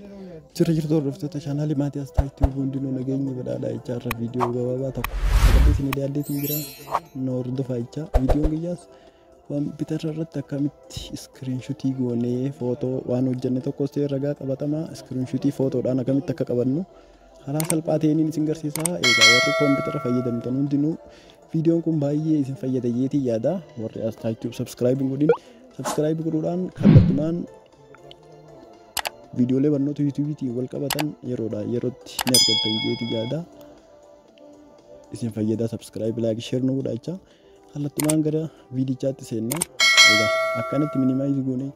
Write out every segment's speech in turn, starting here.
Jira jirtu hordoftoota chaanaalii maatii as taa'etti hundinuu nageenyi badhaadhaa jechaa irra viidiyoo gabaabaa tokko sagantaa isin dhiyaaddeetiin jira na hordofaa jechaa viidiyoon guyyaas waan bitarra irratti akkamitti iskiriinshutii goonee footoo waan hojjenne tokkos ta'e ragaa qabatamaa iskiriinshutii footoodhaan akkamitti akka qabannu haala salphaa ta'een isin garsiisaa eegaa warri koompitara fayyadamtan hundinuu viidiyoon kun baay'ee isin fayyada jeetii yaada warri as taa'etti subscribe godhuudhaan kallattumaan viidiyoolee barnoota yuutuubiitiin wal qabatan yerootti ni argattan jeetii yaada isin fayyada subscribe like share nu godhaa jecha kallattumaan gara viidichaatti seennaa egaa akkanatti minimaayiz goone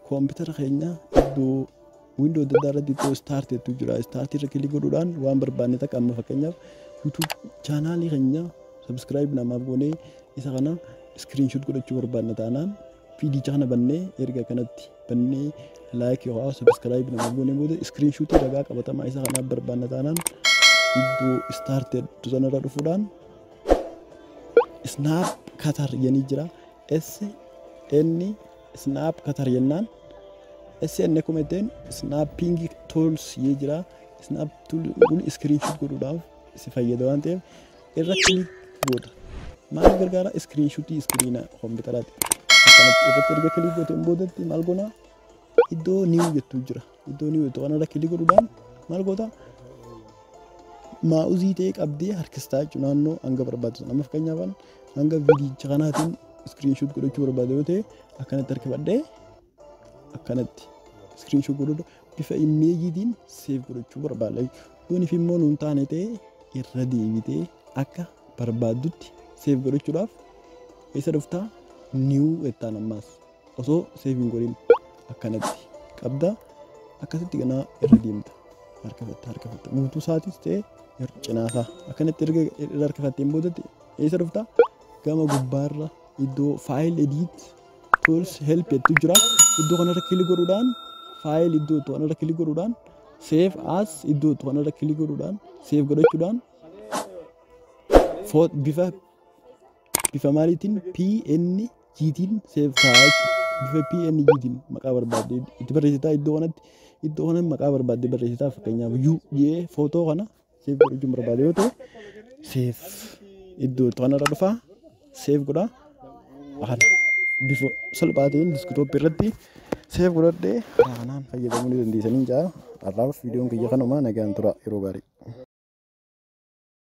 koompitara keenya iddoo window adda irratti iddoo start jettu jira start irra kilik godhuudhaan waan barbaanne takka amma fakkeenyaaf youtube chaanaalii keenya subscribe namaaf goone isa kana screenshot godhachuu barbaanna taanaan viidicha kana bannee erga kanatti bannee like yoo subscribe namaaf goone booda screenshot ragaa qabatamaa isa kana barbaanna taanaan iddoo started sanarra dhufuudhaan snap cutter yeni jira SN snap cutter yennaan SN kometeen snapping tools ye jira snap tool kun screenshot godhuudhaaf si fayyada waan ta'eef irra click godha maal gargaara screenshotii screena koompitaraatti akkanatti irratti erga click godhateen boodatti maal goona iddoo new jettu jira iddoo new jettu kanarra click godhuudhaan maal goota maa'uzii ta'e qabdee harkistaa jechuun naannoo hanga barbaadu amma fakkeenyaaf hanga viidicha kanaatiin screenshot godhachuu barbaadu yoo ta'e akkanatti harkifadhee akkanatti screenshot godhuu bifa imeejiitiin save godhachuu barbaada yooniif immoo nuun taane ta'e irra deebitee akka barbaadutti save godhachuudhaaf eessa dhuftaa new ettaan ammaas osoo save hin godhin akkanatti qabda akkasitti ganaa irra deemta harkifatta guutuu isaatis ta'e cinaasaa akkanatti erga harkifatteen boodatti eessa dhuftaa gama gubbaarra iddoo file edit tools help jettu jira iddoo kanarra kilik godhuudhaan file iddoo kanarra kilik godhuudhaan save as iddoo kanarra kilik godhuudhaan save godhachuudhaan bifa maaliitiin PNG-tiin save ta'a bifa PNG-tiin maqaa barbaadde itti barreessitaa iddoo kanatti maqaa barbaadde barreessitaa fakkeenyaaf jee footoo kana save godhachuun barbaade yoo ta'e save iddoo kanarra dhufaa save godhaa bifa salphaa ta'een diskitooppii irratti save godhadhee kanaan fayyadamuu ni dandeessanii jaa har'aaf viidiyoon kiyya kanuma nagaan tura yeroo gaarii